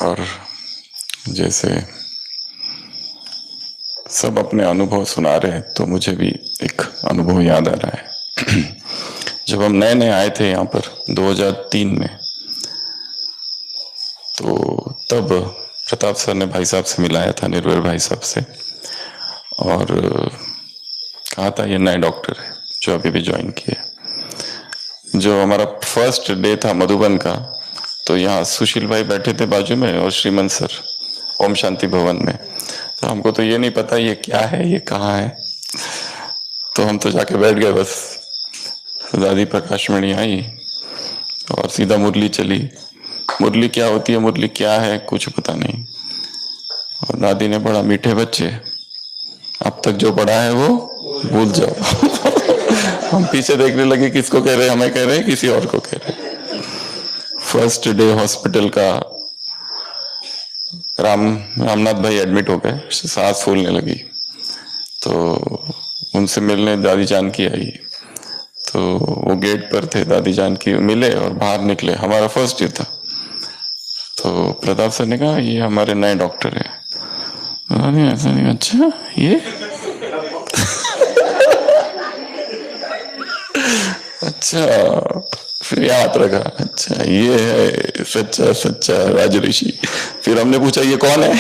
और जैसे सब अपने अनुभव सुना रहे हैं तो मुझे भी एक अनुभव याद आ रहा है। जब हम नए नए आए थे यहाँ पर 2003 में, तो तब प्रताप सर ने भाई साहब से मिलाया था, निर्भय भाई साहब से, और कहा था ये नए डॉक्टर है जो अभी भी ज्वाइन किए। जो हमारा फर्स्ट डे था मधुबन का, तो यहाँ सुशील भाई बैठे थे बाजू में और श्रीमन सर ओम शांति भवन में। तो हमको तो ये नहीं पता ये क्या है, ये कहाँ है, तो हम तो जाके बैठ गए बस। दादी प्रकाशमणि आई और सीधा मुरली चली। मुरली क्या होती है, मुरली क्या है, कुछ पता नहीं। और दादी ने पढ़ा मीठे बच्चे, अब तक जो पढ़ा है वो भूल जाओ। हम पीछे देखने लगे, किसको कह रहे, हमें कह रहे, किसी और को कह रहे। फर्स्ट डे हॉस्पिटल का, रामनाथ भाई एडमिट हो गए, सांस फूलने लगी, तो उनसे मिलने दादी जानकी आई। तो वो गेट पर थे, दादी जानकी मिले और बाहर निकले। हमारा फर्स्ट डे था। तो प्रताप सर ने कहा ये हमारे नए डॉक्टर है। ऐसा नहीं, अच्छा ये अच्छा, फिर याद रखा, अच्छा ये है सच्चा सच्चा राज ऋषि। फिर हमने पूछा ये कौन है?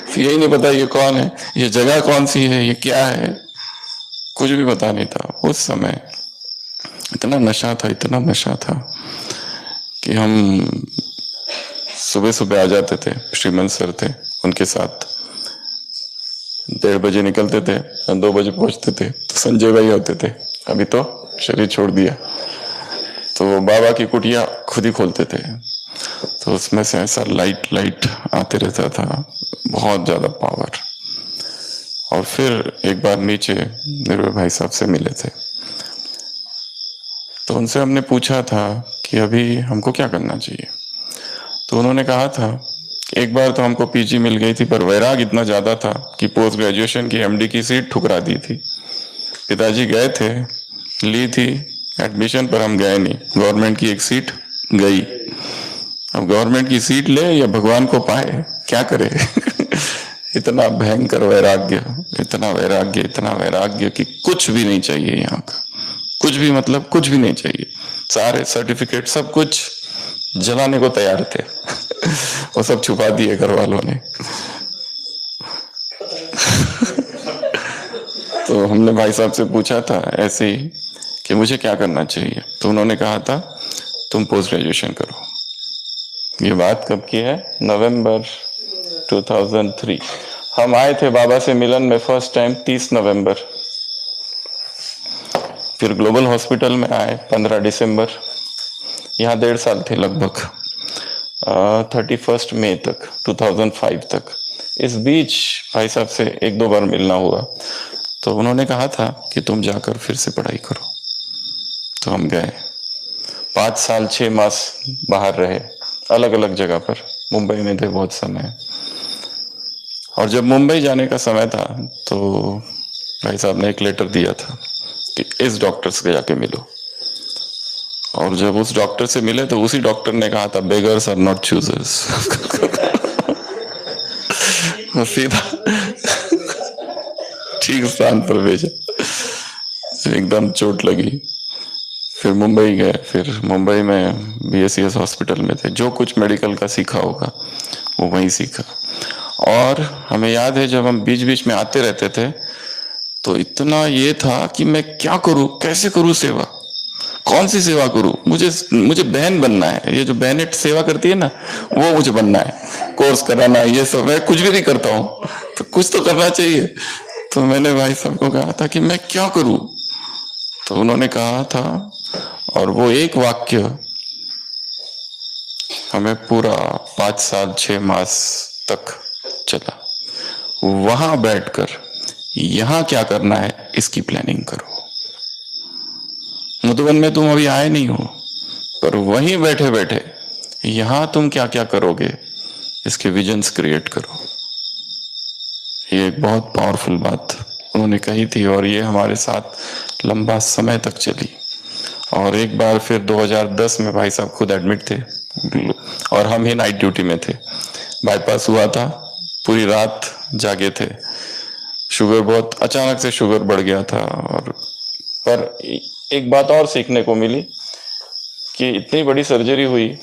फिर यही नहीं पता ये कौन है, ये जगह कौन सी है, ये क्या है, कुछ भी पता नहीं था। उस समय इतना नशा था, इतना नशा था कि हम सुबह सुबह आ जाते थे, श्रीमंत सर थे उनके साथ, 1:30 बजे निकलते थे, 2 बजे पहुंचते थे। तो संजय भाई होते थे, अभी तो शरीर छोड़ दिया, तो बाबा की कुटिया खुद ही खोलते थे। तो उसमें से ऐसा लाइट आते रहता था, बहुत ज्यादा पावर। और फिर एक बार नीचे निर्भय भाई साहब से मिले थे, तो उनसे हमने पूछा था कि अभी हमको क्या करना चाहिए। तो उन्होंने कहा था एक बार तो हमको पीजी मिल गई थी, पर वैराग इतना ज्यादा था कि पोस्ट ग्रेजुएशन की एमडी की सीट ठुकरा दी थी। पिताजी गए थे, ली थी एडमिशन, पर हम गए नहीं। गवर्नमेंट की एक सीट गई। अब गवर्नमेंट की सीट ले या भगवान को पाए, क्या करे। इतना भयंकर वैराग्य, इतना वैराग्य, इतना वैराग्य कि कुछ भी नहीं चाहिए यहाँ का, कुछ भी, मतलब कुछ भी नहीं चाहिए। सारे सर्टिफिकेट सब कुछ जलाने को तैयार थे। वो सब छुपा दिए घर वालों ने। तो हमने भाई साहब से पूछा था ऐसे ही कि मुझे क्या करना चाहिए। तो उन्होंने कहा था तुम पोस्ट ग्रेजुएशन करो। ये बात कब की है? नवंबर 2003। हम आए थे बाबा से मिलन में फर्स्ट टाइम 30 नवंबर। फिर ग्लोबल हॉस्पिटल में आए 15 दिसंबर। यहाँ 1.5 साल थे लगभग, 31 मई तक, 2005 तक। इस बीच भाई साहब से 1-2 बार मिलना हुआ। तो उन्होंने कहा था कि तुम जाकर फिर से पढ़ाई करो। तो हम गए, 5 साल 6 मास बाहर रहे, अलग अलग जगह पर। मुंबई में थे बहुत समय। और जब मुंबई जाने का समय था तो भाई साहब ने एक लेटर दिया था कि इस डॉक्टर से जाके मिलो। और जब उस डॉक्टर से मिले तो उसी डॉक्टर ने कहा था बेगर्स आर नॉट चूजर्स। सीधा ठीक स्थान पर भेजा। एकदम चोट लगी। फिर मुंबई गए। फिर मुंबई में BSCS हॉस्पिटल में थे। जो कुछ मेडिकल का सीखा होगा वो वहीं सीखा। और हमें याद है जब हम बीच बीच में आते रहते थे तो इतना ये था कि मैं क्या करूं, कैसे करूं सेवा, कौन सी सेवा करूं। मुझे बहन बनना है। ये जो बहनें सेवा करती है ना, वो मुझे बनना है। कोर्स कराना, ये सब मैं कुछ भी नहीं करता हूँ, तो कुछ तो करना चाहिए। तो मैंने भाई साहब को कहा था कि मैं क्या करूं। तो उन्होंने कहा था, और वो एक वाक्य हमें पूरा 5 साल 6 मास तक चला। वहां बैठकर यहां क्या करना है इसकी प्लानिंग करो। मधुबन में तुम अभी आए नहीं हो, पर वहीं बैठे बैठे यहां तुम क्या क्या करोगे इसके विजन्स क्रिएट करो। ये एक बहुत पावरफुल बात उन्होंने कही थी, और ये हमारे साथ लंबा समय तक चली। और एक बार फिर 2010 में भाई साहब खुद एडमिट थे और हम ही नाइट ड्यूटी में थे। बाईपास हुआ था, पूरी रात जागे थे। शुगर बहुत अचानक से शुगर बढ़ गया था। और पर एक बात और सीखने को मिली कि इतनी बड़ी सर्जरी हुई,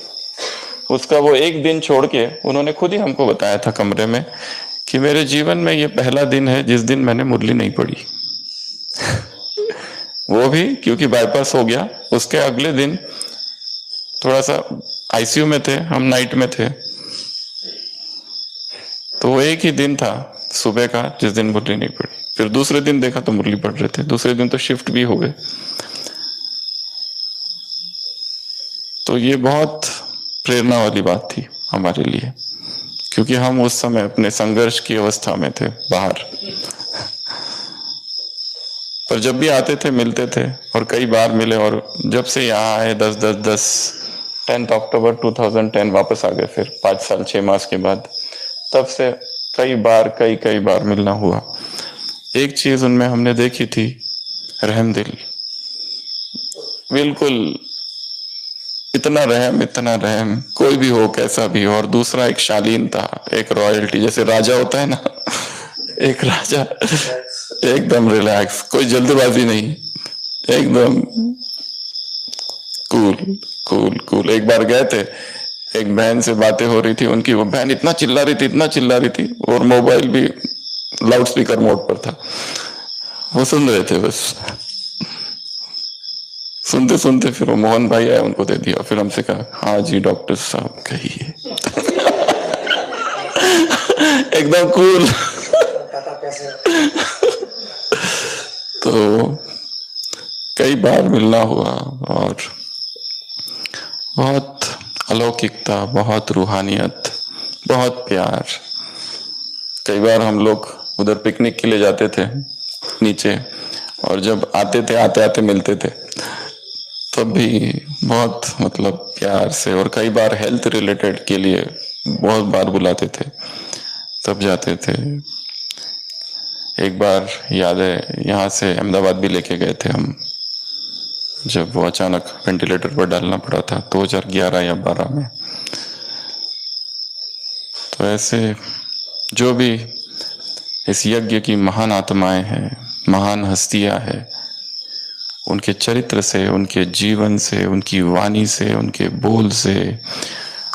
उसका वो एक दिन छोड़ के उन्होंने खुद ही हमको बताया था कमरे में कि मेरे जीवन में ये पहला दिन है जिस दिन मैंने मुरली नहीं पढ़ी। वो भी क्योंकि बाईपास हो गया। उसके अगले दिन थोड़ा सा आईसीयू में थे, हम नाइट में थे, तो वो एक ही दिन था सुबह का जिस दिन मुरली नहीं पढ़ी। फिर दूसरे दिन देखा तो मुरली पढ़ रहे थे, दूसरे दिन तो शिफ्ट भी हो गए। तो ये बहुत प्रेरणा वाली बात थी हमारे लिए, क्योंकि हम उस समय अपने संघर्ष की अवस्था में थे बाहर। पर जब भी आते थे मिलते थे, और कई बार मिले। और जब से यहाँ आए 10 अक्टूबर 2010 वापस आ गए, फिर 5 साल 6 मास के बाद। तब से कई बार मिलना हुआ। एक चीज उनमें हमने देखी थी, रहम दिल, बिल्कुल इतना रहम, कोई भी हो कैसा भी हो। और दूसरा एक शालीनता, एक रॉयल्टी, जैसे राजा होता है ना, एक राजा एकदम रिलैक्स, कोई जल्दबाजी नहीं, एकदम कूल कूल कूल। एक बार गए थे, एक बहन से बातें हो रही थी उनकी, वो बहन इतना चिल्ला रही थी, और मोबाइल भी लाउड स्पीकर मोड पर था। वो सुन रहे थे, बस सुनते सुनते फिर वो मोहन भाई आए, उनको दे दिया। फिर हमसे कहा, हाँ जी डॉक्टर साहब कहिए। एकदम कूल। तो कई बार मिलना हुआ, और बहुत अलौकिकता, बहुत रूहानियत, बहुत प्यार। कई बार हम लोग उधर पिकनिक के लिए जाते थे नीचे, और जब आते थे आते आते मिलते थे, तब भी बहुत मतलब प्यार से। और कई बार हेल्थ रिलेटेड के लिए बहुत बार बुलाते थे, तब जाते थे। एक बार याद है, यहाँ से अहमदाबाद भी लेके गए थे हम, जब वो अचानक वेंटिलेटर पर डालना पड़ा था 2011 या 12 में। तो ऐसे जो भी इस यज्ञ की महान आत्माएं हैं, महान हस्तियां हैं, उनके चरित्र से, उनके जीवन से, उनकी वाणी से, उनके बोल से,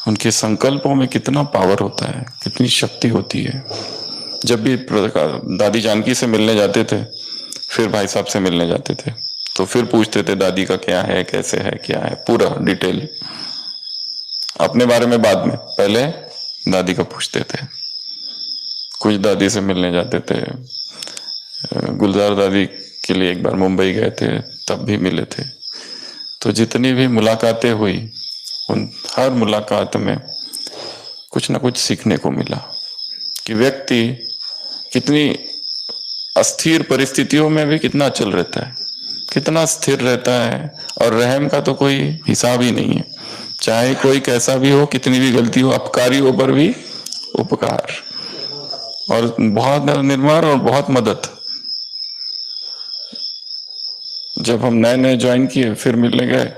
उनके संकल्पों में कितना पावर होता है, कितनी शक्ति होती है। जब भी दादी जानकी से मिलने जाते थे, फिर भाई साहब से मिलने जाते थे, तो फिर पूछते थे दादी का क्या है, कैसे है, क्या है, पूरा डिटेल। अपने बारे में बाद में, पहले दादी का पूछते थे। कुछ दादी से मिलने जाते थे, गुलजार दादी के लिए एक बार मुंबई गए थे, तब भी मिले थे। तो जितनी भी मुलाकातें हुई, उन हर मुलाकात में कुछ ना कुछ सीखने को मिला कि व्यक्ति कितनी अस्थिर परिस्थितियों में भी कितना अचल रहता है, कितना स्थिर रहता है। और रहम का तो कोई हिसाब ही नहीं है, चाहे कोई कैसा भी हो, कितनी भी गलती हो, अपकारियों पर भी उपकार, और बहुत निर्माण और बहुत मदद। जब हम नए नए ज्वाइन किए, फिर मिलने गए,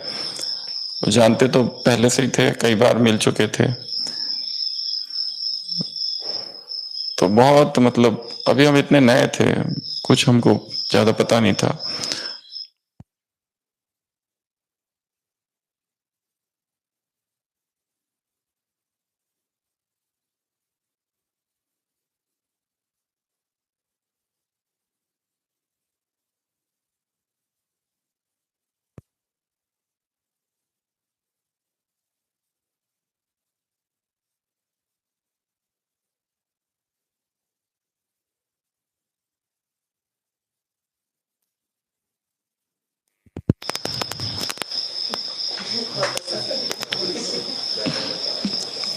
जानते तो पहले से ही थे, कई बार मिल चुके थे। तो बहुत मतलब अभी हम इतने नए थे, कुछ हमको ज्यादा पता नहीं था।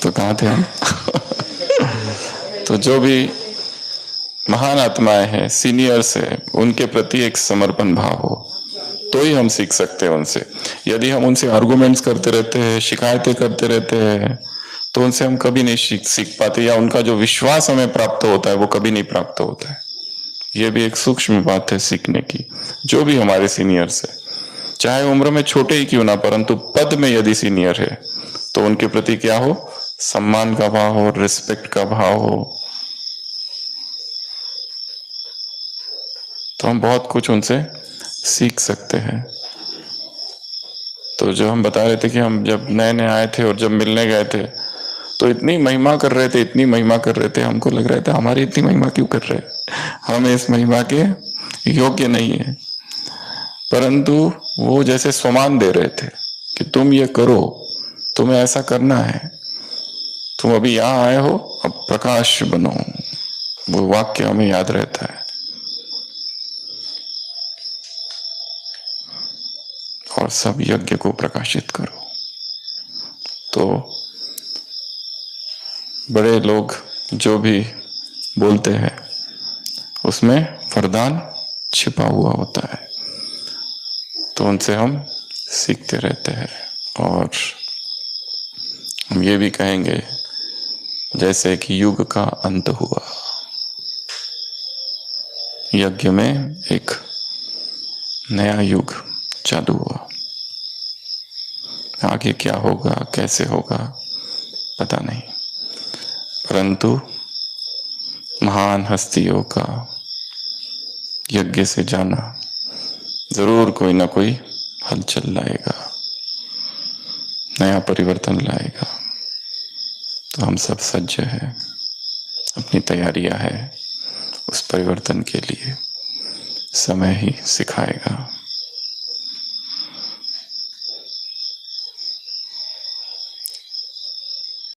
तो कहाँ थे हम? तो जो भी महान आत्माएं हैं, सीनियर्स है, उनके प्रति एक समर्पण भाव हो तो ही हम सीख सकते हैं उनसे। यदि हम उनसे आर्गुमेंट्स करते रहते हैं, शिकायतें करते रहते हैं, तो उनसे हम कभी नहीं सीख पाते, या उनका जो विश्वास हमें प्राप्त होता है वो कभी नहीं प्राप्त होता है। ये भी एक सूक्ष्म बात है सीखने की। जो भी हमारे सीनियर्स है, चाहे उम्र में छोटे ही क्यों ना, परंतु पद में यदि सीनियर है, तो उनके प्रति क्या हो, सम्मान का भाव हो, रिस्पेक्ट का भाव हो। तो हम बहुत कुछ उनसे सीख सकते हैं। तो जो हम बता रहे थे कि हम जब नए नए आए थे और जब मिलने गए थे तो इतनी महिमा कर रहे थे, इतनी महिमा कर रहे थे, हमको लग रहा था हमारी इतनी महिमा क्यों कर रहे हैं, हम इस महिमा के योग्य नहीं है। परंतु वो जैसे स्वमान दे रहे थे कि तुम ये करो, तुम्हें ऐसा करना है, तुम अभी यहाँ आए हो, अब प्रकाश बनो। वो वाक्य हमें याद रहता है। और सब यज्ञ को प्रकाशित करो। तो बड़े लोग जो भी बोलते हैं उसमें वरदान छिपा हुआ होता है, तो उनसे हम सीखते रहते हैं। और हम ये भी कहेंगे जैसे कि युग का अंत हुआ, यज्ञ में एक नया युग चालू हुआ। आगे क्या होगा, कैसे होगा, पता नहीं, परंतु महान हस्तियों का यज्ञ से जाना जरूर कोई ना कोई हलचल लाएगा, नया परिवर्तन लाएगा। तो हम सब सज्ज हैं, अपनी तैयारियां है उस परिवर्तन के लिए, समय ही सिखाएगा।